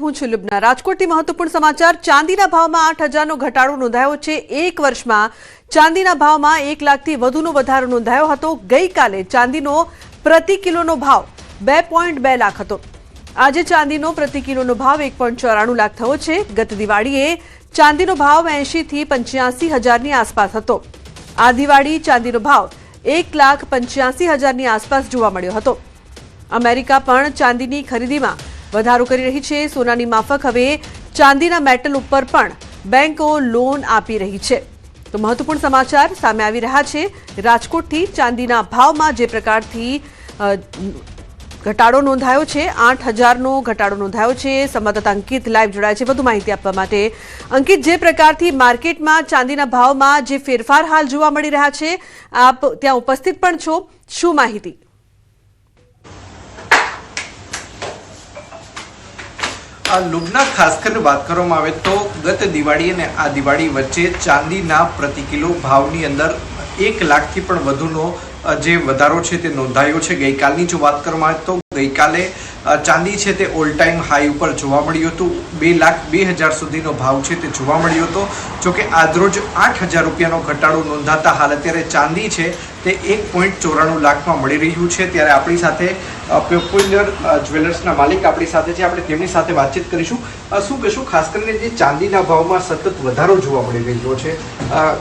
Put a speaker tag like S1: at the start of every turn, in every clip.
S1: હું છું લુબના। રાજકોટથી મહત્વપૂર્ણ સમાચાર। ચાંદીના ભાવમાં 8,000નો ઘટાડો નોંધાયો છે। એક વર્ષમાં ચાંદીના ભાવમાં 1 લાખથી વધુનો વધારો નોંધાયો હતો। ગઈકાલે ચાંદીનો પ્રતિ કિલોનો ભાવ 2.2 લાખ હતો। આજે ચાંદીનો પ્રતિ કિલોનો ભાવ 1.94 લાખ થયો છે। ગત દિવાળીએ ચાંદીનો ભાવ 80 થી 85,000ની આસપાસ હતો। આ દિવાળી ચાંદીનો ભાવ 1,85,000ની આસપાસ જોવા મળ્યો હતો। અમેરિકા પણ ચાંદીની ખરીદીમાં વધારો કરી રહી છે। સોનાની માફક હવે ચાંદીના મેટલ ઉપર પણ બેંકો લોન આપી રહી છે। તો મહત્વપૂર્ણ સમાચાર સામે આવી રહ્યા છે। રાજકોટથી ચાંદીના ભાવમાં જે પ્રકારથી ઘટાડો નોંધાયો છે, 8,000નો ઘટાડો નોંધાયો છે। સંવાદદાતા અંકિત લાઈવ જોડાયા છે વધુ માહિતી આપવા માટે। અંકિત, જે પ્રકારથી માર્કેટમાં ચાંદીના ભાવમાં જે ફેરફાર હાલ જોવા મળી રહ્યા છે, આપ ત્યાં ઉપસ્થિત પણ છો, શું માહિતી?
S2: લુબના ખાસ કરીને વાત કરવામાં આવે તો ગત દિવાળી અને આ દિવાળી વચ્ચે ચાંદીના પ્રતિ કિલો ભાવની અંદર 1 લાખથી પણ વધુનો જે વધારો છે તે નોંધાયો છે। ગઈકાલની જો વાત કરવામાં આવે તો ગઈકાલે ચાંદી છે તે ઓલ ટાઈમ હાઈ ઉપર જોવા મળ્યું હતું। 2,02,000 સુધીનો ભાવ છે તે જોવા મળ્યો હતો। જોકે આજરોજ 8,000 રૂપિયાનો ઘટાડો નોંધાતા હાલ અત્યારે ચાંદી છે તે 1.94 લાખમાં મળી રહ્યું છે। ત્યારે આપણી સાથે પોપ્યુલર જ્વેલર્સના માલિક આપણી સાથે છે, આપણે તેમની સાથે વાતચીત કરીશું। શું કહેશું ખાસ કરીને જે ચાંદીના ભાવમાં સતત વધારો જોવા મળી રહ્યો છે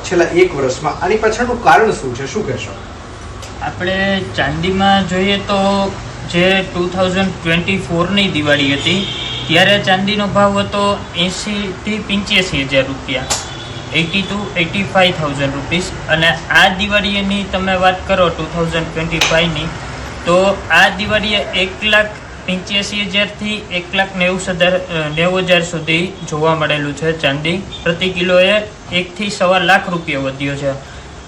S2: છેલ્લા 1 વર્ષમાં, આની પાછળનું કારણ શું છે, શું કહેશો?
S3: આપણે ચાંદીમાં જોઈએ તો જે 2024ની દિવાળી હતી ત્યારે ચાંદીનો ભાવ હતો 80 થી 85,000 રૂપિયા, 80 to 85,000 રૂપીસ। અને આ દિવાળીની તમે વાત કરો 2025ની, તો આ દિવાળીએ 1,85,000 થી 1,90,000 સુધી જોવા મળેલું છે। ચાંદી પ્રતિ કિલોએ 1 થી 1.25 લાખ રૂપિયા વધ્યો છે।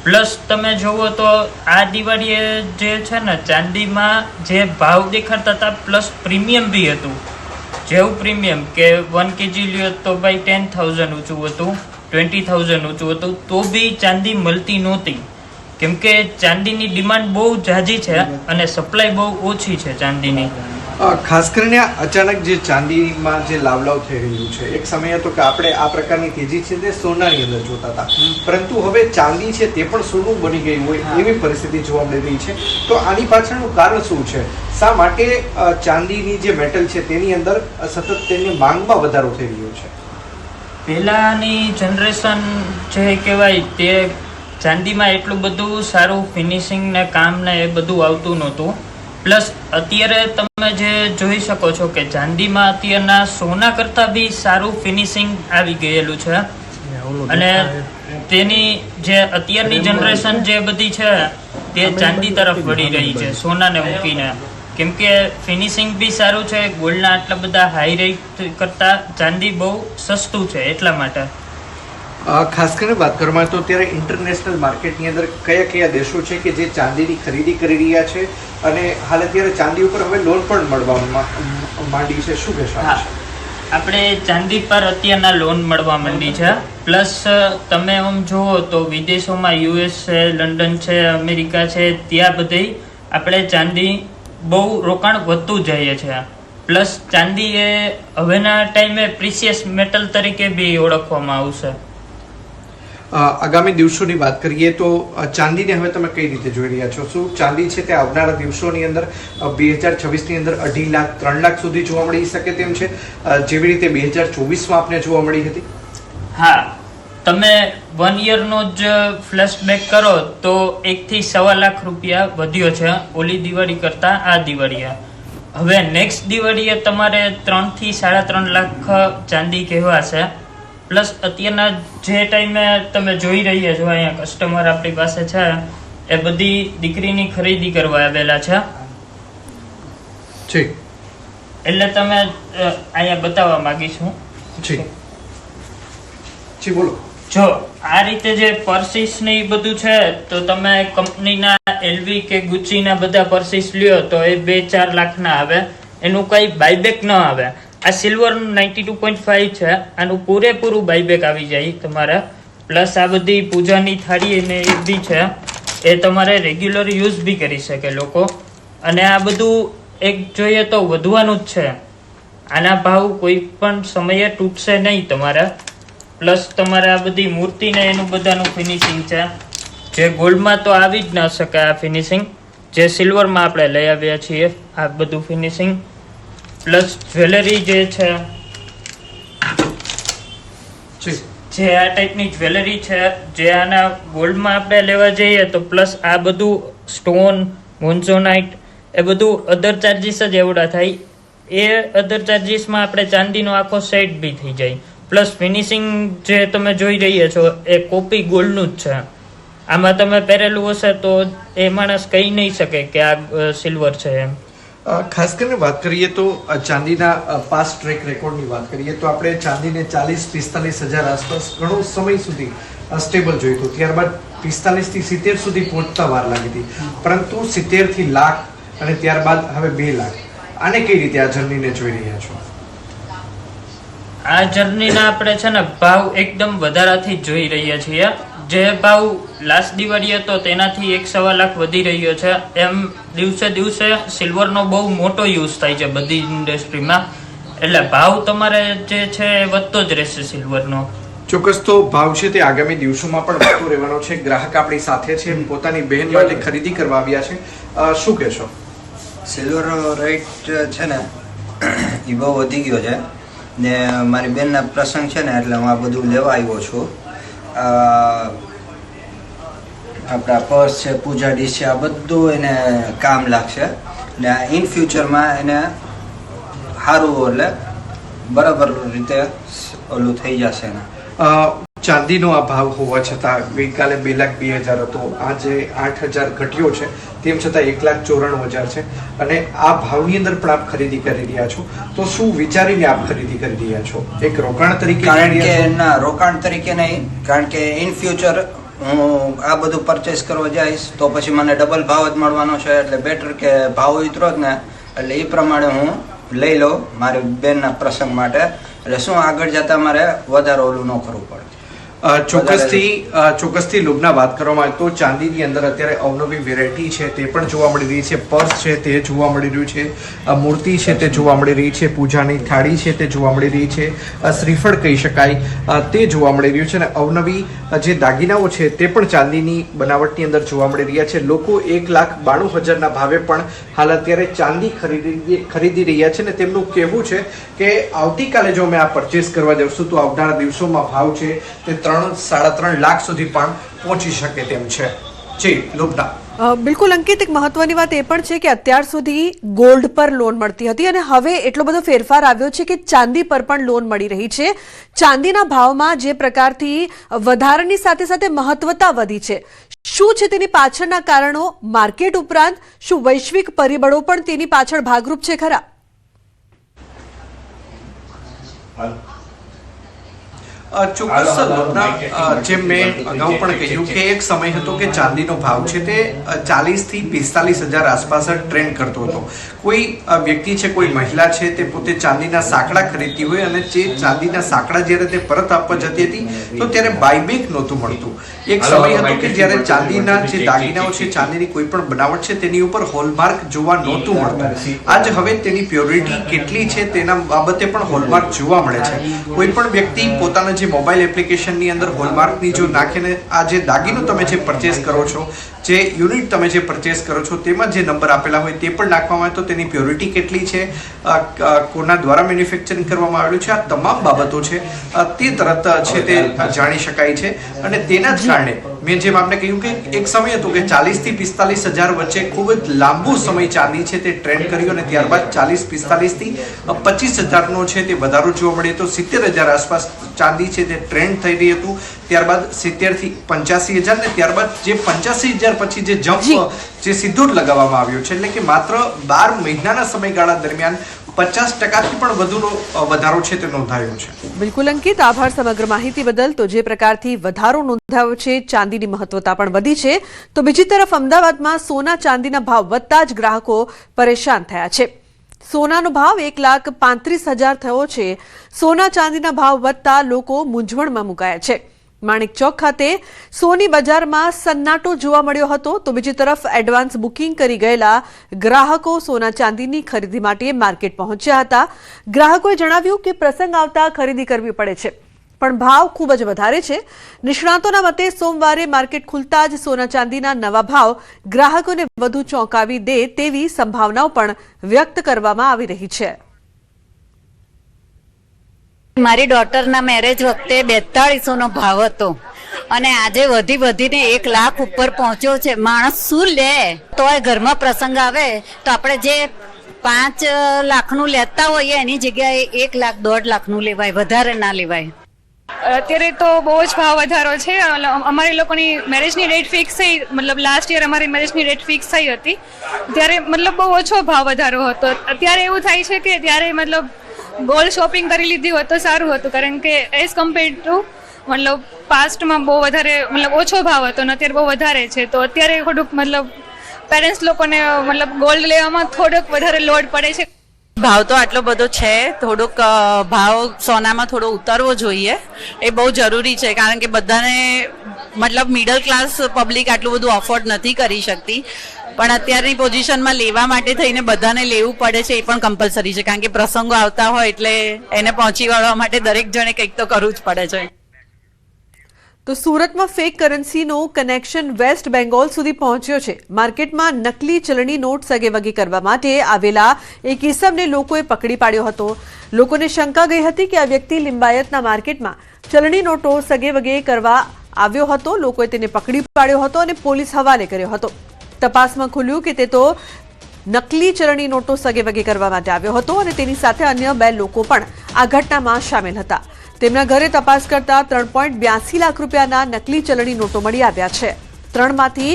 S3: પ્લસ તમે જુઓ તો આ દિવાળીએ જે છે ને ચાંદીમાં જે ભાવ દેખાતા હતા પ્લસ પ્રીમિયમ બી હતું। જેવું પ્રીમિયમ કે 1 kg લ્યો તો ભાઈ 10,000 ઊંચું હતું, 20,000 ઊંચું હતું, તો બી ચાંદી મળતી નહોતી, કેમકે ચાંદીની ડિમાન્ડ બહુ ઝાઝી છે અને સપ્લાય બહુ ઓછી છે ચાંદીની।
S2: ખાસ કરીને અચાનક જે ચાંદીમાં જે લાવલાવ થઈ રહ્યું છે, એક સમય હતો કે આપણે આ પ્રકારની તેજી છે તે સોનાની અંદર જોતા હતા, પરંતુ હવે ચાંદી છે તે પણ સોનું બની ગઈ હોય એવી પરિસ્થિતિ જોવા મળી રહી છે। તો આની પાછળનું કારણ શું છે? શા માટે ચાંદીની જે મેટલ છે તેની અંદર સતત તેની માંગમાં વધારો થઈ રહ્યો છે?
S3: પહેલાની જનરેશન જે કહેવાય તે ચાંદીમાં એટલું બધું સારું ફિનિશિંગ ને કામ ને એ બધું આવતું નહોતું। પ્લસ અત્યારે તમે જે જોઈ શકો છો કે ચાંદીમાં અત્યારના સોના કરતાં બી સારું ફિનિશિંગ આવી ગયેલું છે। અને તેની જે અત્યારની જનરેશન જે બધી છે તે ચાંદી તરફ વળી રહી છે સોનાને મૂકીને, કેમકે ફિનિશિંગ બી સારું છે। ગોલ્ડના આટલા બધા હાઈ રેટ કરતાં ચાંદી બહુ સસ્તું છે, એટલા માટે।
S2: ખાસ કરીને વાત કરવામાં તો અત્યારે ઇન્ટરનેશનલ માર્કેટની અંદર કયા કયા દેશો છે કે જે ચાંદીની ખરીદી કરી રહ્યા છે અને હાલ અત્યારે ચાંદી ઉપર હવે લોન પણ મળવા માંડી છે, શું કહેશો?
S3: આપણે ચાંદી પર અત્યારના લોન મળવા માંડી છે। પ્લસ તમે આમ જુઓ તો વિદેશોમાં US છે, લંડન છે, અમેરિકા છે, ત્યાં બધે આપણે ચાંદી બહુ રોકાણ વધતું જઈએ છે। પ્લસ ચાંદી એ હવેના ટાઈમે પ્રિશિયસ મેટલ તરીકે બી ઓળખવામાં આવશે।
S2: આગામી દિવસોની વાત કરીએ તો ચાંદીને હવે તમે કઈ રીતે જોઈ રહ્યા છો? શું ચાંદી છે તે આવનારા દિવસોની અંદર 2026ની અંદર 2.5 લાખ 3 લાખ સુધી જોવા મળી શકે તેમ છે, જેવી રીતે 2024માં આપને જોવા મળી હતી?
S3: હા, તમે 1 યરનો જ ફ્લેશબેક કરો તો 1 થી 1.25 લાખ રૂપિયા વધ્યો છે ઓલી દિવાળી કરતાં આ દિવાળીએ। હવે નેક્સ્ટ દિવાળીએ તમારે 3 થી 3.5 લાખ ચાંદી કહેવાશે। પ્લસ અત્યારના જે ટાઈમે તમે જોઈ રહ્યા છો અહીંયા કસ્ટમર આપણી પાસે છે એ બધી દીકરીની ખરીદી કરવા આવેલા છે, એટલે તમે અહીંયા બતાવવા માંગીશું।
S2: બોલો।
S3: જો આ રીતે જે પર્સીસ ને એ બધું છે તો તમે કંપનીના LV કે ગુચ્ચીના બધા પર્સીસ લ્યો તો એ 2-4 લાખના આવે, એનું કઈ બાયબેક ન આવે। આ સિલ્વર 92.5 છે, આનું પૂરેપૂરું બાયબેક આવી જાય તમારે। પ્લસ આ બધી પૂજાની થાળી ને એ બી છે, એ તમારે રેગ્યુલર યુઝ બી કરી શકે લોકો। અને આ બધું એક જોઈએ તો વધવાનું જ છે, આના ભાવ કોઈ પણ સમયે તૂટશે નહીં તમારા. પ્લસ તમારે આ બધી મૂર્તિને એનું બધાનું ફિનિશિંગ છે, જે ગોલ્ડમાં તો આવી જ ન શકે આ ફિનિશિંગ, જે સિલ્વરમાં આપણે લઈ આવ્યા છીએ આ બધું ફિનિશિંગ. પ્લસ જ્વેલરી જે છે, જે આ ટાઈપની જ્વેલરી છે, જે આના ગોલ્ડમાં આપણે લેવા જઈએ તો પ્લસ આ બધું સ્ટોન, મોન્ઝોનાઇટ, એ બધું અધર ચાર્જીસ જ એવડા થાય. એ અધર ચાર્જીસમાં આપણે ચાંદીનો આખો સેટ બી થઈ જાય. પ્લસ ફિનિશિંગ જે તમે જોઈ રહ્યા છો એ કોપી ગોલ્ડનું જ છે. આમાં તમે પહેરેલું હશે તો એ માણસ કહી નહીં શકે કે આ સિલ્વર છે એમ.
S2: ખાસ કરીને વાત કરીએ તો ચાંદીના પાસ્ટ ટ્રેક રેકોર્ડની વાત કરીએ તો આપણે ચાંદીને 40-45 હજાર આસપાસ ઘણો સમય સુધી સ્ટેબલ જોયું હતું. ત્યારબાદ 45 થી 70 સુધી પહોંચતા વાર લાગી હતી, પરંતુ 70 થી લાખ અને ત્યારબાદ હવે 2 લાખ. આને કઈ રીતે આ જર્નીને જોઈ રહ્યા છો?
S3: આ જર્નીના આપણે છે ને ભાવ એકદમ વધારાથી જ જોઈ રહ્યા છીએ. જે ભાવ લાસ્ટ દિવાળી હતો તેનાથી 1.25 લાખ વધી રહ્યો છે. એમ દિવસે દિવસે સિલ્વરનો બહુ મોટો યુઝ થાય છે બધી ઇન્ડસ્ટ્રીમાં, એટલે ભાવ તમારે જે છે એ વધતો જ રહેશે સિલ્વરનો.
S2: ચોક્કસ તો ભાવ છે તે આગામી દિવસોમાં પણ વધતો રહેવાનો છે. ગ્રાહક આપણી સાથે છે, પોતાની બહેન માટે ખરીદી કરવા આવ્યા છે. શું કહેશો?
S4: સિલ્વરનો રેટ છે ને એ બહુ વધી ગયો છે ને મારી બેનના પ્રસંગ છે ને એટલે હું આ બધું લેવા આવ્યો છું. આપણા પર્સ છે, પૂજા ડીશ છે, આ બધું એને કામ લાગશે ને ઇન ફ્યુચરમાં એને સારું એટલે બરાબર રીતે ઓલું થઈ જશે ને.
S2: ચાંદીનો આ ભાવ હોવા છતાં ગઈકાલે 2,02,000 હતો, આજે 8,000 ઘટ્યો છે, તેમ છતાં 1,94,000 છે અને આ ભાવની અંદર પણ આપ ખરીદી કરી રહ્યા છો, તો શું વિચારીને આપ ખરીદી કરી રહ્યા છો? એક રોકાણ તરીકે?
S4: કારણ કે ના, રોકાણ તરીકે નહીં, કારણ કે ઇન ફ્યુચર હું આ બધું પરચેસ કરવા જઈશ તો પછી મને ડબલ ભાવ જ મળવાનો છે, એટલે બેટર કે ભાવ ઉતરો જ ને એટલે એ પ્રમાણે હું લઈ લઉં મારી બેનના પ્રસંગ માટે, એટલે શું આગળ જતા મારે વધારે ઓલું ન કરવું પડે.
S2: ચોક્કસથી લુગના વાત કરવામાં આવે તો ચાંદીની અંદર અત્યારે અવનવી વેરાયટી છે તે પણ જોવા મળી રહી છે. પર્સ છે તે જોવા મળી રહ્યું છે, મૂર્તિ છે તે જોવા મળી રહી છે, પૂજાની થાળી છે તે જોવા મળી રહી છે, શ્રીફળ કહી શકાય તે જોવા મળી રહ્યું છે અને અવનવી જે દાગીનાઓ છે તે પણ ચાંદીની બનાવટની અંદર જોવા મળી રહ્યા છે. લોકો 1,92,000 ભાવે પણ હાલ અત્યારે ચાંદી ખરીદી રહ્યા છે ને તેમનું કહેવું છે કે આવતીકાલે જો અમે આ પરચેસ કરવા જઈશું તો આવનારા દિવસોમાં ભાવ છે તે 3-3.5 લાખ સુધી પણ પહોંચી શકે તેમ છે. જી લુબના.
S1: બિલકુલ અંકિત, એક મહત્વની વાત એ પણ છે કે અત્યાર સુધી ગોલ્ડ પર લોન મળતી હતી અને હવે એટલો બધો ફેરફાર આવ્યો છે કે ચાંદી પર પણ લોન મળી રહી છે. ચાંદીના ભાવમાં જે પ્રકારથી વધારાની સાથે સાથે મહત્વતા વધી છે, શું છે તેની પાછળના કારણો? માર્કેટ ઉપરાંત શું વૈશ્વિક પરિબળો પણ તેની પાછળ ભાગરૂપ છે ખરા?
S2: ચોક્કસ લુબના, જેમ મેં અગાઉ પણ કહ્યું કે એક સમય હતો કે ચાંદીનો ભાવ છે તે 40,000 થી 45,000 આસપાસ ટ્રેન્ડ કરતો હતો. કોઈ વ્યક્તિ છે, કોઈ મહિલા છે તે પોતે ચાંદીના સાંકડા ખરીદતી હોય અને જે ચાંદીના સાંકડા જ્યારે તે પરત આપવા જતી હતી તો ત્યારે બાયબેક નહોતું મળતું. એક સમય હતો કે જ્યારે ચાંદીના જે દાગીનાઓ છે, ચાંદીની કોઈ પણ બનાવટ છે તેની ઉપર હોલમાર્ક જોવા નહોતું મળતું. આજ હવે તેની પ્યોરિટી કેટલી છે તેના બાબતે પણ હોલમાર્ક જોવા મળે છે. કોઈ પણ વ્યક્તિ પોતાના જે મોબાઈલ એપ્લિકેશનની અંદર હોલમાર્કની જો નાખીને આ જે દાગીનો તમે જે પરચેસ કરો છો, જે યુનિટ તમે જે પરચેસ કરો છો તેમાં જે નંબર આપેલા હોય તે પણ નાખવામાં આવે તો તેની પ્યોરિટી કેટલી છે, કોના દ્વારા મેન્યુફેક્ચરિંગ કરવામાં આવેલું છે, આ તમામ બાબતો છે તે તરત છે તે જાણી શકાય છે. અને તેના જ કારણે મેં જેમ આપને કહ્યું કે એક સમય હતો કે 40,000 થી 45,000 વચ્ચે ખૂબ જ લાંબો સમય ચાંદી છે તે ટ્રેન્ડ કર્યો અને ત્યારબાદ 40,000-45,000 થી 25,000 નો છે તે વધારો જોવા મળ્યો તો 70,000 આસપાસ ચાંદી છે તે ટ્રેન્ડ થઈ રહી હતું. ત્યારબાદ 70,000 થી 85,000 ને ત્યારબાદ જે 85,000 પછી જે જમ્પ જે સીધો જ લગાવવામાં આવ્યો છે, એટલે કે માત્ર 12 મહિનાના સમયગાળા દરમિયાન 50% પણ વધુનો વધારો છે તે નોંધાયો છે.
S1: બિલકુલ અંકિત, આભાર સમગ્ર માહિતી બદલ. તો જે પ્રકારથી વધારો નોંધાયો છે, ચાંદીની મહત્વતા પણ વધી છે, તો બીજી તરફ અમદાવાદમાં સોના ચાંદીના ભાવ વધતા જ ગ્રાહકો પરેશાન થયા છે. સોનાનો ભાવ 1,35,000 થયો છે. સોના ચાંદીના ભાવ વધતા લોકો મૂંઝવણમાં મુકાયા છે. માણેક ચોક ખાતે સોની બજારમાં સન્નાટો જોવા મળ્યો હતો, તો બીજી તરફ એડવાન્સ બુકિંગ કરી ગયેલા ગ્રાહકો સોના ચાંદીની ખરીદી માટે માર્કેટ પહોંચ્યા હતા. ગ્રાહકોએ જણાવ્યું કે પ્રસંગ આવતા ખરીદી કરવી પડે છે, પણ ભાવ ખૂબ જ વધારે છે. નિષ્ણાતોના મતે સોમવારે માર્કેટ ખુલતા જ સોના ચાંદીના નવા ભાવ ગ્રાહકોને વધુ ચોંકાવી દે તેવી સંભાવનાઓ પણ વ્યક્ત કરવામાં આવી રહી છે.
S5: મારી ડોટરના મેરેજ વખતે 4200નો ભાવ હતો અને આજે વધીને 1 લાખ ઉપર પહોંચ્યો છે. માણસ શું લે? તોય ઘરમાં પ્રસંગ આવે તો આપણે જે 5 લાખનું લેતા હોઈએ એની જગ્યાએ 1 લાખ 1.5 લાખનું લેવાય, વધારે ના લેવાય.
S6: અત્યારે તો બહુ જ ભાવ વધારો છે. અમારી લોકોની મેરેજની ડેટ ફિક્સ થઈ, મતલબ લાસ્ટ યર અમારી મેરેજની ડેટ ફિક્સ થઈ હતી ત્યારે મતલબ બહુ ઓછો ભાવ વધારો હતો. અત્યારે એવું થાય છે કે ત્યારે મતલબ ગોલ્ડ શોપિંગ કરી લીધી હોત તો સારું હતું, કારણ કે એઝ કમ્પેર્ડ ટુ મતલબ પાસ્ટમાં બહુ વધારે મતલબ ઓછો ભાવ હતો અને અત્યારે બહુ વધારે છે. તો અત્યારે થોડુંક મતલબ પેરેન્ટ્સ લોકોને મતલબ ગોલ્ડ લેવામાં થોડોક વધારે લોડ પડે છે.
S7: ભાવ તો આટલો બધો છે, થોડોક ભાવ સોનામાં થોડો ઉતરવો જોઈએ, એ બહુ જરૂરી છે. કારણ કે બધાને મતલબ મિડલ ક્લાસ પબ્લિક આટલું બધું અફોર્ડ નથી કરી શકતી, પણ અત્યારની પોઝિશનમાં લેવા માટે થઈને બધાને લેવું પડે છે, એ પણ કમ્પલસરી છે. કારણ કે પ્રસંગો આવતા હોય એટલે એને પહોંચી વળવા માટે દરેક જણે કંઈક તો કરવું જ પડે છે.
S1: તો સુરતમાં ફેક કરન્સીનો કનેક્શન વેસ્ટ બેંગોલ સુધી પહોંચ્યો છે. માર્કેટમાં નકલી ચલણી નોટ સગેવગે કરવા માટે આવેલા એક ઇસમને લોકોએ પકડી પાડ્યો હતો. લોકોને શંકા ગઈ હતી કે આ વ્યક્તિ લિંબાયતના માર્કેટમાં ચલણી નોટો સગેવગે કરવા આવ્યો હતો. લોકોએ તેને પકડી પાડ્યો હતો અને પોલીસ હવાલે કર્યો હતો. તપાસમાં ખુલ્યું કે તે તો નકલી ચલણી નોટો સગેવગે કરવા માટે આવ્યો હતો અને તેની સાથે અન્ય 2 લોકો પણ આ ઘટનામાં સામેલ હતા. તેમના ઘરે તપાસ કરતા 3.82 લાખ રૂપિયાના નકલી ચલણી નોટો મળી આવ્યા છે. 3માંથી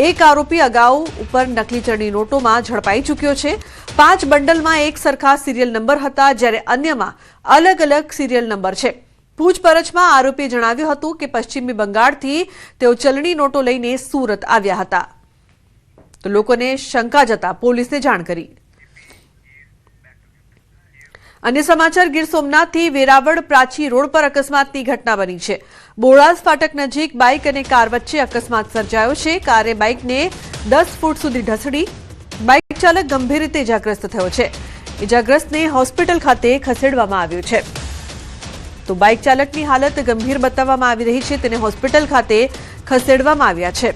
S1: એક આરોપી અગાઉ ઉપર નકલી ચલણી નોટોમાં ઝડપાઈ ચૂક્યો છે. 5 બંડલમાં એક સરખા સિરિયલ નંબર હતા, જ્યારે અન્યમાં અલગ અલગ સિરિયલ નંબર છે. પૂછપરછમાં આરોપીએ જણાવ્યું હતું કે પશ્ચિમી બંગાળથી તેઓ ચલણી નોટો લઈને સુરત આવ્યા હતા. તો લોકોને શંકા જતા પોલીસને જાણ કરી. અન્ય સમાચાર, ગીર સોમનાથથી વેરાવળ પ્રાચી રોડ પર અકસ્માતની ઘટના બની છે. બોળાસ ફાટક નજીક બાઇક અને કાર વચ્ચે અકસ્માત સર્જાયો છે. કારે બાઇકને 10 ફૂટ સુધી ઢસડી. બાઇક ચાલક ગંભીર રીતે ઇજાગ્રસ્ત થયો છે. ઇજાગ્રસ્તને હોસ્પિટલ ખાતે ખસેડવામાં આવ્યો છે. તો બાઇક ચાલકની હાલત ગંભીર બતાવવામાં આવી રહી છે, તેને હોસ્પિટલ ખાતે ખસેડવામાં આવ્યા છે.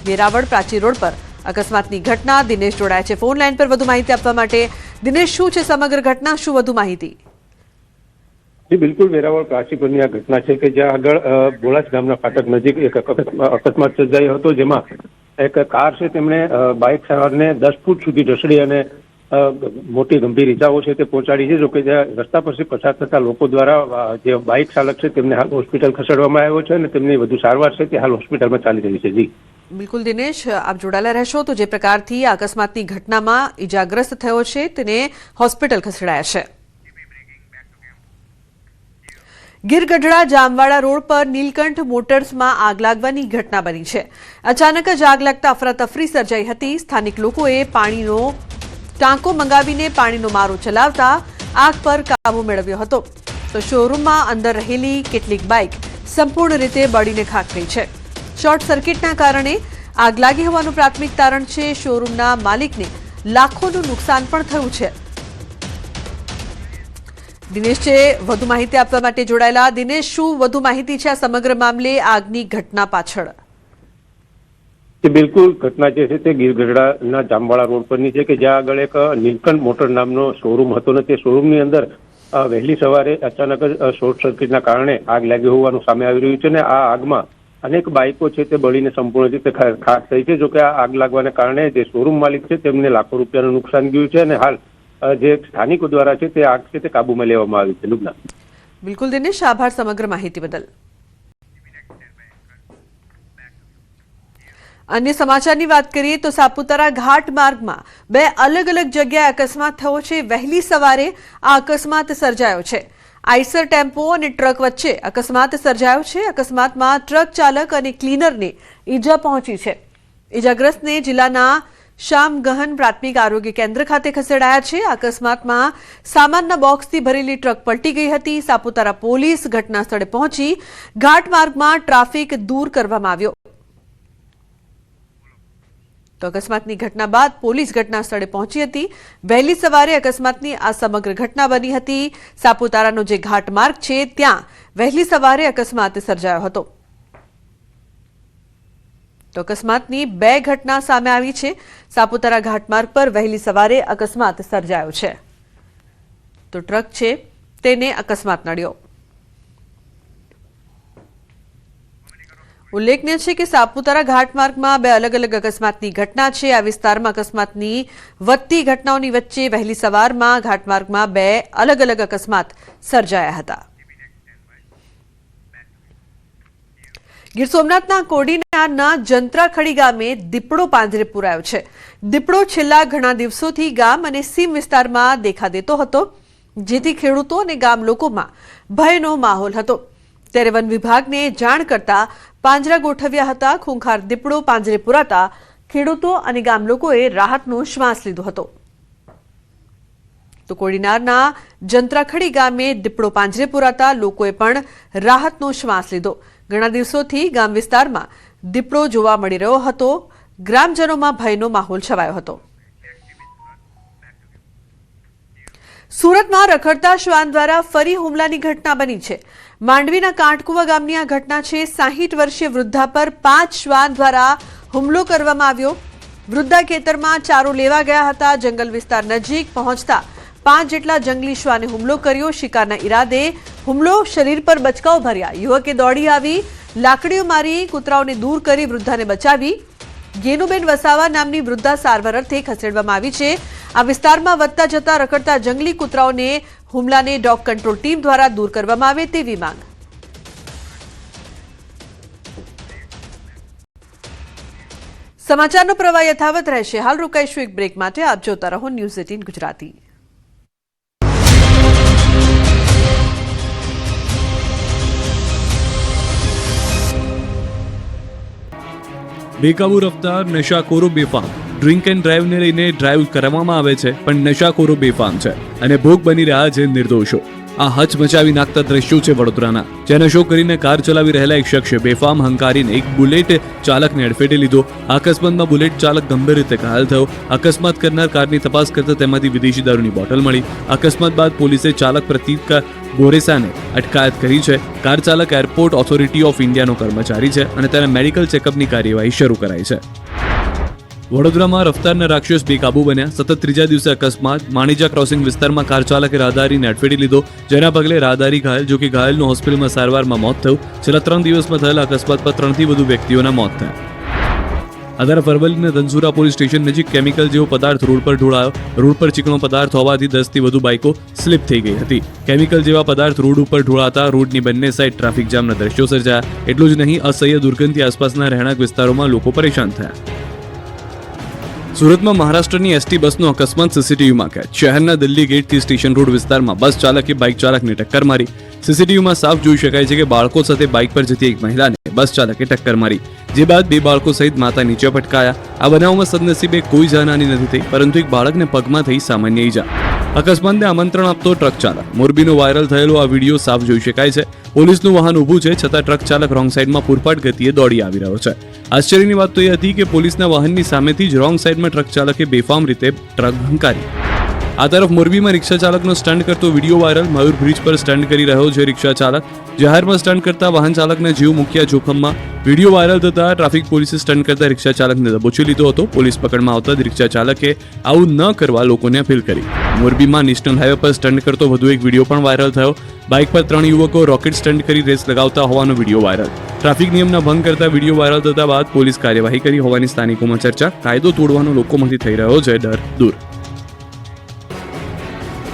S1: વેરાવળ પ્રાચી રોડ પર અકસ્માતની ઘટના. દિનેશ જોડાયા છે ફોન લાઈન પર વધુ માહિતી આપવા માટે. દિનેશ, શું છે સમગ્ર ઘટના, શું વધુ માહિતી?
S8: જી બિલકુલ, વેરાવળ પ્રાચી પરની આ ઘટના છે કે જ્યાં આગળ બોળાસ ગામના ફાટક નજીક એક અકસ્માત સર્જાયો હતો, જેમાં એક કાર છે તેમણે બાઇક સવારને 10 ફૂટ સુધી ઢસડી અને મોટી ગંભીર ઇજાઓ છે તે પહોંચાડી છે. જોકે જ્યાં રસ્તા પરથી પસાર થતા લોકો દ્વારા જે બાઇક ચાલક છે તેમને હાલ હોસ્પિટલ ખસેડવામાં આવ્યો છે અને તેમની વધુ સારવાર છે તે હાલ હોસ્પિટલમાં ચાલી રહી છે. જી
S1: બિલકુલ દિનેશ, આપ જોડાયેલા રહેશો. તો જે પ્રકારથી આ અકસ્માતની ઘટનામાં ઇજાગ્રસ્ત થયો છે તેને હોસ્પિટલ ખસેડાયા છે. ગીરગઢડા જામવાડા રોડ પર નીલકંઠ મોટર્સમાં આગ લાગવાની ઘટના બની છે. અચાનક જ આગ લાગતા અફરાતફરી સર્જાઈ હતી. સ્થાનિક લોકોએ પાણીનો ટાંકો મંગાવીને પાણીનો મારો ચલાવતા આગ પર કાબુ મેળવ્યો હતો. તો શોરૂમમાં અંદર રહેલી કેટલીક બાઇક સંપૂર્ણ રીતે બળીને ખાક થઈ છે. શોર્ટ સર્કિટના કારણે આગ લાગી હોવાનું પ્રાથમિક તારણ છે. શોરૂમના માલિકને લાખોનું નુકસાન પણ થયું છે. દિનેશ છે વધુ માહિતી આપવા માટે જોડાયેલા. દિનેશ, શું વધુ માહિતી છે આ સમગ્ર મામલે, આગની ઘટના પાછળ?
S8: બિલકુલ, ઘટના જે છે તે ગીરગઢડાના જામવાડા રોડ પરની છે કે જ્યાં આગળ એક નીલકંઠ મોટર નામનો શોરૂમ હતો ને તે શોરૂમની અંદર વહેલી સવારે અચાનક જ શોર્ટ સર્કિટના કારણે આગ લાગી હોવાનું સામે આવી રહ્યું છે. ને આ આગમાં અનેક બાઇકો છે તે બળીને સંપૂર્ણ રીતે ખાક થઈ છે. જોકે આ આગ લાગવાને કારણે જે શોરૂમ માલિક છે તેમને લાખો રૂપિયાનું નુકસાન ગયું છે અને હાલ જે સ્થાનિકો દ્વારા છે તે આગ છે તે કાબુમાં લેવામાં આવી છે. લુબના.
S1: બિલકુલ દિનેશ, આભાર સમગ્ર માહિતી બદલ. અન્ય સમાચારની વાત કરીએ તો સાપુતારા ઘાટ માર્ગમાં 2 અલગ અલગ જગ્યાએ અકસ્માત થયો છે. વહેલી સવારે આ અકસ્માત સર્જાયો છે. આઈસર ટેમ્પો અને ટ્રક વચ્ચે અકસ્માત સર્જાયો છે. અકસ્માતમાં ટ્રક ચાલક અને ક્લીનરને ઈજા પહોંચી છે. ઈજાગ્રસ્તને જિલ્લાના શ્યામ ગહન પ્રાથમિક આરોગ્ય કેન્દ્ર ખાતે ખસેડાયા છે. અકસ્માતમાં સામાનના બોક્સથી ભરેલી ટ્રક પલટી ગઈ હતી. સાપુતારા પોલીસ ઘટના સ્થળે પહોંચી ઘાટ માર્ગમાં ટ્રાફિક દૂર કરવામાં આવ્યો. તો અકસ્માતની ઘટના બાદ પોલીસ ઘટના સ્થળે પહોંચી હતી. વહેલી સવારે અકસ્માતની આ સમગ્ર ઘટના બની હતી. સાપુતારાનો જે ઘાટ માર્ગ છે ત્યાં વહેલી સવારે અકસ્માત સર્જાયો હતો. તો અકસ્માતની 2 ઘટના સામે આવી છે. સાપુતારા ઘાટમાર્ગ પર વહેલી સવારે અકસ્માત સર્જાયો છે. તો ટ્રક છે તેને અકસ્માત નડ્યો. ઉલ્લેખનીય છે કે સાપુતારા ઘાટમાર્ગમાં 2 અલગ અલગ અકસ્માતની ઘટના છે. આ વિસ્તારમાં અકસ્માતની વધતી ઘટનાઓની વચ્ચે વહેલી સવારમાં ઘાટમાર્ગમાં 2 અલગ અલગ અકસ્માત સર્જાયા હતા. ગીર સોમનાથના કોડીનારના જંત્રાખડી ગામે દીપડો પાંજરે પુરાયો છે. દીપડો છેલ્લા ઘણા દિવસોથી ગામ અને સીમ વિસ્તારમાં દેખા દેતો હતો, જેથી ખેડૂતો અને ગામ લોકોમાં ભયનો માહોલ હતો. ત્યારે વન વિભાગને જાણ કરતા પાંજરા ગોઠવ્યા હતા. ખૂંખાર દીપડો પાંજરે પુરાતા ખેડૂતો અને ગામ લોકોએ રાહતનો શ્વાસ લીધો હતો. તો કોડીનારના જંત્રાખડી ગામે દીપડો પાંજરે પુરાતા લોકોએ પણ રાહતનો શ્વાસ લીધો. ઘણા દિવસોથી ગામ વિસ્તારમાં દીપડો જોવા મળી રહ્યો હતો. ગ્રામજનોમાં ભયનો માહોલ છવાયો હતો. સુરતમાં રખડતા શ્વાન દ્વારા ફરી હુમલાની ઘટના બની છે. માંડવીના કાંટકુવા ગામની આ ઘટના છે. 60 વર્ષીય વૃદ્ધા પર 5 શ્વાન દ્વારા હુમલો કરવામાં આવ્યો. વૃદ્ધા ખેતરમાં ચારો લેવા ગયા હતા. જંગલ વિસ્તાર નજીક પહોંચતા 5 જેટલા જંગલી શ્વાને હુમલો કર્યો. શિકારના ઈરાદે હુમલો શરીર પર બચકાઓ ભર્યા. યુવકે દોડી આવી લાકડીઓ મારી કૂતરાઓને દૂર કરી વૃદ્ધાને બચાવી. ગેનુબેન વસાવા નામની વૃદ્ધા સારવાર અર્થે ખસેડવામાં આવી છે. આ વિસ્તારમાં વધતા જતા રખડતા જંગલી કૂતરાઓને હુમલાને ડોગ કંટ્રોલ ટીમ દ્વારા દૂર કરવામાં આવે તેવી માંગ. સમાચારનો પ્રવાહ યથાવત રહેશે. હાલ રોકાઈશું એક બ્રેક માટે. આપ જોતા રહો ન્યૂઝ 18 ગુજરાતી.
S9: બેકાબુ રફતાર, નશાખોરો બેફામ. ડ્રિંક એન્ડ ડ્રાઈવને લઈને ડ્રાઈવ કરવામાં આવે છે, પણ નશાખોરો બેફામ છે અને ભોગ બની રહ્યા છે નિર્દોષો. આ હચમચાવી નાખતા દ્રશ્યો છે વડોદરાના, જ્યાં નશો કરીને કાર ચલાવી રહેલા એક શખ્સે બેફામ હંકારીને એક બુલેટ ચાલકને અડફેટે લીધો. અકસ્માતમાં બુલેટ ચાલક ગંભીર રીતે ઘાયલ થયો. અકસ્માત કરનાર કારની તપાસ કરતા તેમાંથી વિદેશી દારૂની બોટલ મળી. અકસ્માત બાદ પોલીસે ચાલક પ્રતીક બોરેસાને અટકાયત કરી છે. કાર ચાલક એરપોર્ટ ઓથોરિટી ઓફ ઇન્ડિયાનો કર્મચારી છે અને તેના મેડિકલ ચેકઅપની કાર્યવાહી શરૂ કરાઈ છે. વડોદરામાં રફતારના રાક્ષસ બેકાબુ બન્યા. સતત 3જા દિવસે અકસ્માત. માણીજા ક્રોસિંગ વિસ્તારમાં કાર ચાલકે રાહદારીને અડફેટી લીધો, જેના પગલે રાહદારી ઘાયલ. જો કે ઘાયલનું હોસ્પિટલમાં સારવારમાં મોત થયું. છેલ્લા 3 દિવસમાં થયેલા અકસ્માતમાં 3થી વધુ વ્યક્તિઓના મોત થયા. આ તરફ અરવલ્લીના ધનસુરા પોલીસ સ્ટેશન નજીક કેમિકલ જેવો પદાર્થ રોડ પર ઢોળાયો. રોડ પર ચીકણો પદાર્થ હોવાથી 10થી વધુ બાઇકો સ્લીપ થઈ ગઈ હતી. કેમિકલ જેવા પદાર્થ રોડ ઉપર ઢોળાતા રોડની બંને સાઈડ ટ્રાફિક જામના દ્રશ્યો સર્જાયા. એટલું જ નહીં, અસહ્ય દુર્ગંધથી આસપાસના રહેણાંક વિસ્તારોમાં લોકો પરેશાન થયા. સુરતમાં મહારાષ્ટ્રની એસટી બસનો અકસ્માત સીસીટીવીમાં કેદ. શહેરના દિલ્હી ગેટથી સ્ટેશન રોડ વિસ્તારમાં બસ ચાલકે બાઇક ચાલકને ટક્કર મારી. સીસીટીવીમાં સાફ જોઈ શકાય છે કે બાળકો સાથે બાઇક પર જતી એક મહિલાને બસ ચાલકે ટક્કર મારી, જે બાદ 2 બાળકો સહિત માતા નીચે પટકાયા. આ બનાવમાં સદનસીબે કોઈ જાનહાની નથી થઈ, પરંતુ એક બાળકને પગમાં થઈ સામાન્ય ઈજા. અકસ્માતને આમંત્રણ આપતો ટ્રક ચાલક. મોરબીનો વાયરલ થયેલો આ વિડીયો સાફ જોઈ શકાય છે. પોલીસનું વાહન ઊભું છે, છતાં ટ્રક ચાલક રોંગ સાઈડમાં પૂરપાટ ગતિએ દોડી આવી રહ્યો છે. આશ્ચર્યની વાત તો એ હતી કે પોલીસના વાહનની સામેથી જ રોંગ સાઈડમાં ટ્રક ચાલકે બેફામ રીતે ટ્રક હંકારી. આ તરફ મોરબીમાં રિક્ષા ચાલકનો સ્ટન્ટ કરતો વિડીયો વાયરલ. મયુર બ્રિજ પર સ્ટન્ટ કરી રહ્યો છે રિક્ષા ચાલક. જાહેરમાં સ્ટન્ટ કરતા વાહન ચાલકના જીવ મુખ્ય જોખમમાં. વિડીયો વાયરલ થતા ટ્રાફિક પોલીસે સ્ટન્ટ કરતા રિક્ષા ચાલકને દબોચી લીધો હતો. પોલીસ પકડમાં આવતા જ રિક્ષા ચાલકે આવું ન કરવા લોકોને અપીલ કરી. મોરબીમાં નેશનલ હાઈવે પર સ્ટન્ટ કરતો વધુ એક વિડીયો પણ વાયરલ થયો. બાઇક પર 3 યુવકો રોકેટ સ્ટન્ટ કરી રેસ લગાવતા હોવાનો વિડીયો વાયરલ. ટ્રાફિક નિયમના ભંગ કરતા વિડીયો વાયરલ થતા બાદ પોલીસ કાર્યવાહી કરી હોવાની સ્થાનિકોમાં ચર્ચા. કાયદો તોડવાનો લોકોમાંથી થઈ રહ્યો છે ડર દૂર.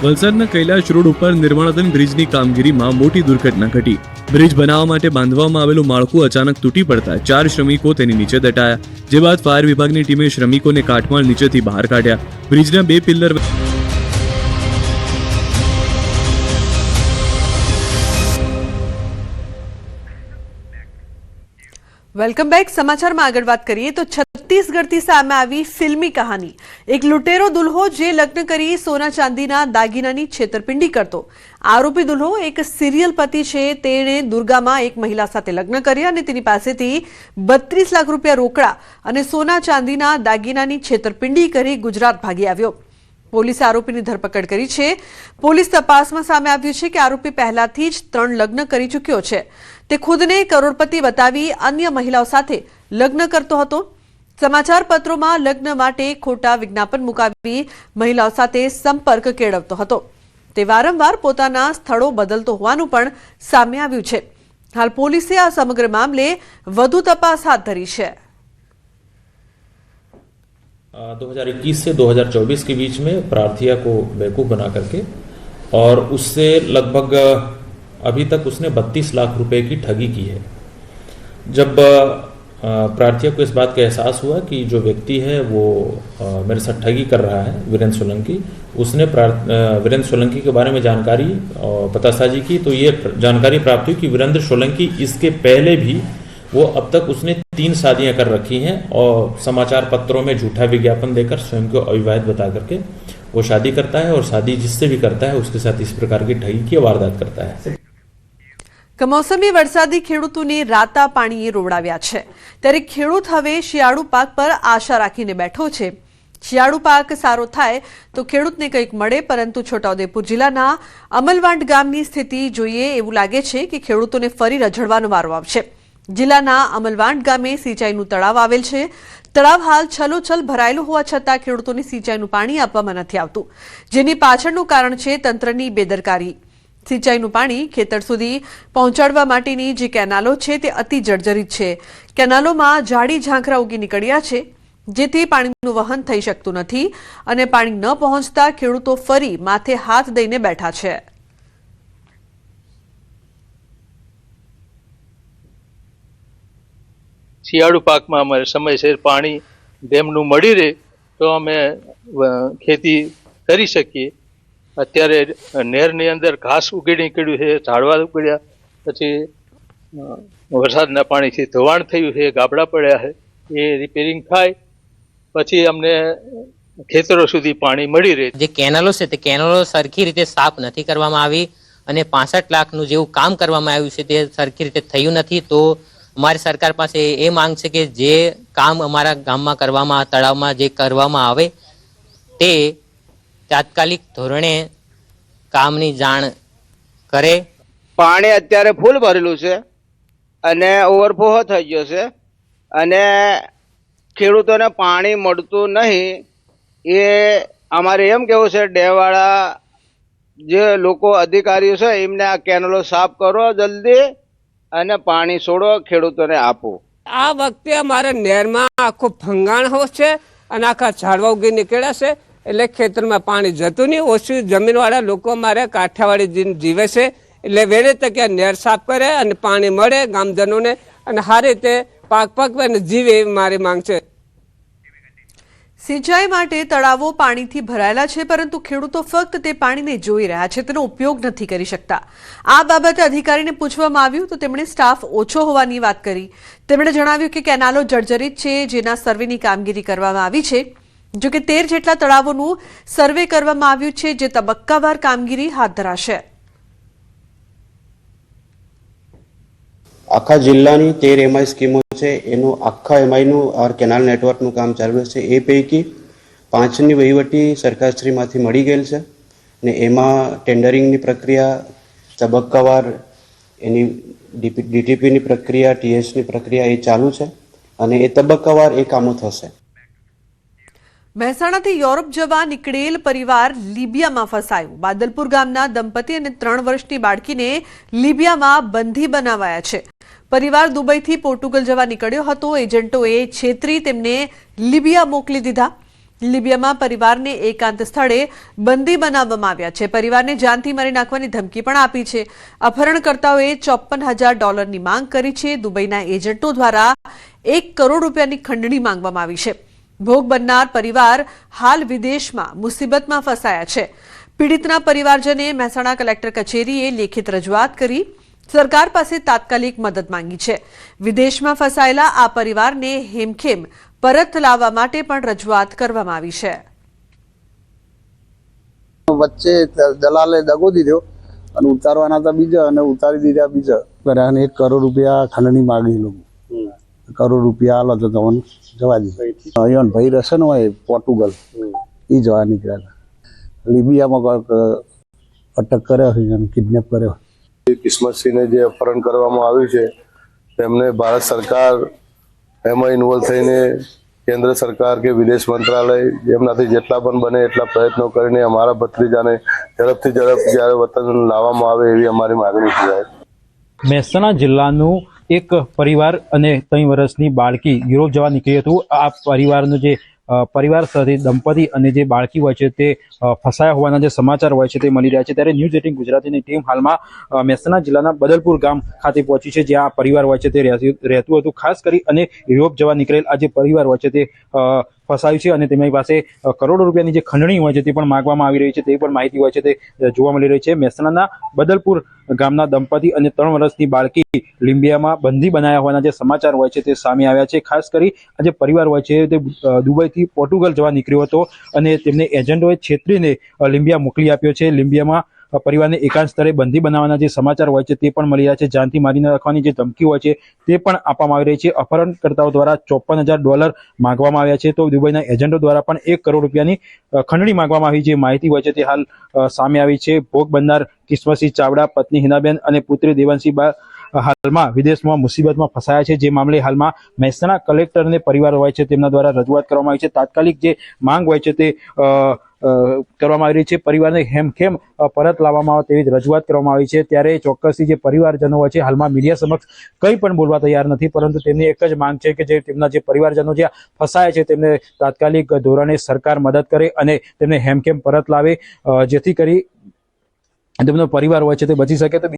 S9: વલસાડના કૈલાશ રોડ ઉપર નિર્માણાધીન બ્રિજની કામગીરીમાં મોટી દુર્ઘટના ઘટી. બ્રિજ બનાવવા માટે બાંધવામાં આવેલું માળખું અચાનક તૂટી પડતા 4 શ્રમિકો તેની નીચે દટાયા, જે બાદ ફાયર વિભાગની ટીમે શ્રમિકોને કાટમાળ નીચેથી બહાર કાઢ્યા. બ્રિજના 2 પિલ્લર
S1: વેલકમ બેક. સમાચારમાં આગળ વાત કરીએ તો છત્તીસગઢથી સામે આવી ફિલ્મી કહાની. એક લૂંટેરો દુલ્હો જે લગ્ન કરી સોના ચાંદીના દાગીનાની છેતરપિંડી કરતો. આરોપી દુલ્હો એક સિરિયલ પતિ છે. તેણે દુર્ગામાં એક મહિલા સાથે લગ્ન કર્યા અને તેની પાસેથી 32 લાખ રૂપિયા રોકડા અને સોના ચાંદીના દાગીનાની છેતરપિંડી કરી ગુજરાત ભાગી આવ્યો. પોલીસે આરોપીની ધરપકડ કરી છે. પોલીસ તપાસમાં સામે આવ્યું છે કે આરોપી પહેલાથી જ 3 લગ્ન કરી ચૂક્યો છે. તે ખુદને કરોડપતિ બતાવી અન્ય મહિલાઓ સાથે લગ્ન કરતો હતો. સમાચાર પત્રોમાં લગ્ન માટે ખોટા વિજ્ઞાપન મુકાવી મહિલાઓ સાથે સંપર્ક કેળવતો હતો. તે વારંવાર પોતાના સ્થળો બદલતો હોવાનું પણ સામે આવ્યું છે. હાલ પોલીસે આ સમગ્ર મામલે વધુ તપાસ હાથ ધરી છે.
S10: 2021 से 2024 के बीच में प्रार्थिया को बेवकूफ़ बना करके और उससे लगभग अभी तक उसने 32 लाख रुपए की ठगी की है. जब प्रार्थिया को इस बात का एहसास हुआ कि जो व्यक्ति है वो मेरे साथ ठगी कर रहा है, वीरेंद्र सोलंकी, उसने वीरेंद्र सोलंकी के बारे में जानकारी पतासाजी की तो ये जानकारी प्राप्त हुई कि वीरेंद्र सोलंकी इसके पहले भी वो अब तक उसने 3 शादियां कर रखी हैं और समाचार पत्रों में झूठा विज्ञापन देकर स्वयं को अविवाहित बता करके वो शादी करता है और शादी जिससे भी करता है उसके साथ इस प्रकार की ठगी की वारदात करता है.
S1: કમોસમી વરસાદી ખેડૂતોને રાતા પાણીએ રોવડાવ્યા છે. ત્યારે ખેડૂત હવે શિયાળુ પાક પર આશા રાખીને બેઠો છે. શિયાળુ પાક સારો થાય તો ખેડૂતને કંઈક મળે, પરંતુ છોટાઉદેપુર જિલ્લાના અમલવાંટ ગામની સ્થિતિ જોઈએ એવું લાગે છે કે ખેડૂતોને ફરી રઝળવાનો વારો આવશે. જિલ્લાના અમલવાંટ ગામે સિંચાઈનું તળાવ આવેલ છે. તળાવ હાલ છલોછલ ભરાયેલું હોવા છતાં ખેડૂતોને સિંચાઈનું પાણી આપવામાં નથી આવતું, જેની પાછળનું કારણ છે તંત્રની બેદરકારી. સિંચાઈનું પાણી ખેતર સુધી પહોંચાડવા માટેની જે કેનાલો છે તે અતિ જર્જરિત છે. કેનાલોમાં ઝાડી ઝાંખરા ઉગી નીકળ્યા છે, જેથી પાણીનું વહન થઈ શકતું નથી અને પાણી ન પહોંચતા ખેડૂતો ફરી માથે હાથ દઈને બેઠા છે.
S11: શિયાળુ પાકમાં અમારે સમયસર પાણી ડેમનું મળી રહે તો અમે ખેતી કરી શકીએ. અત્યારે નહેરની અંદર ઘાસ ઉગી નીકળ્યું છે, ઝાડવા ઉગડ્યા, પછી વરસાદના પાણીથી ધોવાણ થયું છે, ગાબડા પડ્યા છે. એ રિપેરિંગ થાય પછી અમને ખેતરો સુધી પાણી મળી રહે.
S12: જે કેનાલો છે તે કેનાલો સરખી રીતે સાફ નથી કરવામાં આવી અને 65 લાખનું જેવું કામ કરવામાં આવ્યું છે તે સરખી રીતે થયું નથી. તો અમારી સરકાર પાસે એ માંગ છે કે જે કામ અમારા ગામમાં કરવામાં, તળાવમાં જે કરવામાં આવે તે તાત્કાલિક ધોરણે કામની જાણ કરે.
S13: પાણી અત્યારે ફૂલ ભરેલું છે અને ઓવરફ્લો થઈ ગયો છે અને ખેડૂતોને પાણી મળતું નહીં. એ અમારે એમ કેવું છે ડેમવાળા જે લોકો અધિકારીઓ છે એમને આ કેનલો સાફ કરો જલ્દી અને પાણી છોડો, ખેડૂતોને આપો.
S14: આ વખતે અમારે નહેરમાં આખું ફંગાણ છે અને આખા ઝાડવા ઉગી નીકળ્યા છે, એટલે ખેતરમાં પાણી જતું નહીં. ઓછી જમીનવાળા લોકો અમારે કાંઠિયાવાડી જીવે છે, એટલે વેળે તકે નહેર સાફ કરે અને પાણી મળે ગામજનોને અને સારી રીતે પાક પકવે અને જીવે એવી મારી માંગ છે.
S1: સિંચાઈ માટે તળાવો પાણીથી ભરાયેલા છે, પરંતુ ખેડૂતો ફક્ત તે પાણીને જોઈ રહ્યા છે, તેનો ઉપયોગ નથી કરી શકતા. આ બાબતે અધિકારીને પૂછવામાં આવ્યું તો તેમણે સ્ટાફ ઓછો હોવાની વાત કરી. તેમણે જણાવ્યું કે કેનાલો જર્જરિત છે, જેના સર્વેની કામગીરી કરવામાં આવી છે. જોકે 13 જેટલા તળાવોનું સર્વે કરવામાં આવ્યું છે, જે તબક્કાવાર કામગીરી હાથ ધરાશે.
S15: આખા જિલ્લાની 13 એમઆઈ સ્કીમો છે, એનું આખા એમઆઈનું કેનાલ નેટવર્કનું કામ ચાલુ છે. એ પૈકી 5ની વહીવટી સરકારશ્રીમાંથી મળી ગયેલ છે ને એમાં ટેન્ડરિંગની પ્રક્રિયા તબક્કાવાર, એની ડીટીપીની પ્રક્રિયા, ટીએસની પ્રક્રિયા એ ચાલુ છે અને એ તબક્કાવાર એ કામો થશે.
S1: મહેસાણાથી યુરોપ જવા નીકળેલ પરિવાર લીબિયામાં ફસાયું. બાદલપુર ગામના દંપતી અને 3 વર્ષની બાળકીને લીબિયામાં બંધી બનાવાયા છે. પરિવાર દુબઈથી પોર્ટુગલ જવા નીકળ્યો હતો. એજન્ટોએ છેતરી તેમને લીબિયા મોકલી દીધા. લીબિયામાં પરિવારને એકાંત સ્થળે બંદી બનાવવામાં આવ્યા છે. પરિવારને જાનથી મારી નાખવાની ધમકી પણ આપી છે. અપહરણકર્તાઓએ $54,000ની માંગ કરી છે. દુબઈના એજન્ટો દ્વારા 1 કરોડ રૂપિયાની ખંડણી માંગવામાં આવી છે. ભોગ બનનાર પરિવાર હાલ વિદેશમાં મુસીબતમાં ફસાયા છે. પીડિતના પરિવારજને મહેસાણા કલેક્ટર કચેરીએ લેખિત રજૂઆત કરી. સરકાર પાસે તાત્કાલિક મદદ માંગી છે. વિદેશમાં ફસાયેલા આ પરિવારને હેમખેમ પરત લાવવા માટે પણ રજૂઆત કરવામાં આવી છે.
S16: વચ્ચે દલાલે દગો દીધો અને ઉતારવાના હતા બીજા અને ઉતારી દીધા બીજા. 1 કરોડ રૂપિયા ખંડની માગી લોકો. 1 કરોડ રૂપિયા આલો તો તમને જવા દે. અહીંયા ભાઈ રહેશે ને હોય પોર્ટુગલ એ જવા નીકળ્યા હતા. લિબિયામાં અટક કર્યો અને કિડનેપ કર્યો.
S17: કિસ્મતસિંહને જે અપહરણ કરવામાં આવ્યું છે તેમને ભારત સરકાર એમાં ઇન્વોલ્વ થઈને કેન્દ્ર સરકાર કે વિદેશ મંત્રાલય એમનાથી જેટલા પણ બને એટલા પ્રયત્નો કરીને અમારા ભત્રીજાને ઝડપથી ઝડપ જ્યારે વતન લાવવામાં આવે એવી અમારી માગણી છે.
S18: મહેસાણા જિલ્લાનું એક પરિવાર અને 3 વર્ષની બાળકી યુરોપ જવા નીકળી હતું. આ પરિવારનું જે પરિવાર સાથે દંપતી અને જે બાળકી હોય છે તે ફસાયા હોવાના જે સમાચાર હોય છે તે મળી રહ્યા છે. ત્યારે ન્યૂઝ 18 ગુજરાતીની ટીમ હાલમાં મહેસાણા જિલ્લાના બદલપુર ગામ ખાતે પહોંચી છે, જ્યાં આ પરિવાર હોય છે તે રહેતું હતું. ખાસ કરી અને યુરોપ જવા નીકળેલ આ જે પરિવાર હોય છે તે ફસાયું છે અને તેમની પાસે કરોડો રૂપિયાની જે ખંડણી હોય છે તે પણ માંગવામાં આવી રહી છે. તે પણ માહિતી હોય છે તે જોવા મળી રહી છે. મહેસાણાના બદલપુર ગામના દંપતી અને 3 વર્ષની બાળકી લિમ્બિયામાં બંદી બનાવ્યા હોવાના જે સમાચાર હોય છે તે સામે આવ્યા છે. ખાસ કરી આ જે પરિવાર હોય છે તે દુબઈથી પોર્ટુગલ જવા નીકળ્યો હતો અને તેમને એજન્ટોએ છેતરીને લિમ્બિયા મોકલી આપ્યો છે. લિમ્બિયામાં પરિવારને એકાંત સ્તરે બંદી બનાવવાના જે સમાચાર હોય છે તે પણ મળી રહ્યા છે. જાનથી મારી નાખવાની જે ધમકી હોય છે તે પણ આપવામાં આવી રહી છે. અપહરણકર્તાઓ દ્વારા $54,000 માંગવામાં આવ્યા છે. તો દુબઈના એજન્ટો દ્વારા પણ 1 કરોડ રૂપિયાની ખંડણી માંગવામાં આવી જે માહિતી હોય છે તે હાલ સામે આવી છે. ભોગ બનનાર કિસ્મતસિંહ ચાવડા, પત્ની હિનાબેન અને પુત્રી દેવાંશી હાલમાં વિદેશમાં મુસીબતમાં ફસાયા છે. જે મામલે હાલમાં મહેસાણા કલેક્ટર અને પરિવાર હોય છે તેમના દ્વારા રજૂઆત કરવામાં આવી છે. તાત્કાલિક જે માંગ હોય છે તે કરવામાં આવી રહી છે. પરિવારને હેમખેમ પરત લાવવામાં આવે તેવી રજૂઆત કરવામાં આવી છે. ત્યારે ચોક્કસથી જે પરિવારજનો હોય છે હાલમાં મીડિયા સમક્ષ કંઈ પણ બોલવા તૈયાર નથી, પરંતુ તેમની એક જ માંગ છે કે જે તેમના જે પરિવારજનો જે ફસાયા છે તેમને તાત્કાલિક ધોરણે સરકાર મદદ કરે અને તેમને હેમખેમ પરત લાવે, જેથી કરી તેમનો પરિવાર હોય છે તે બચી શકે. તો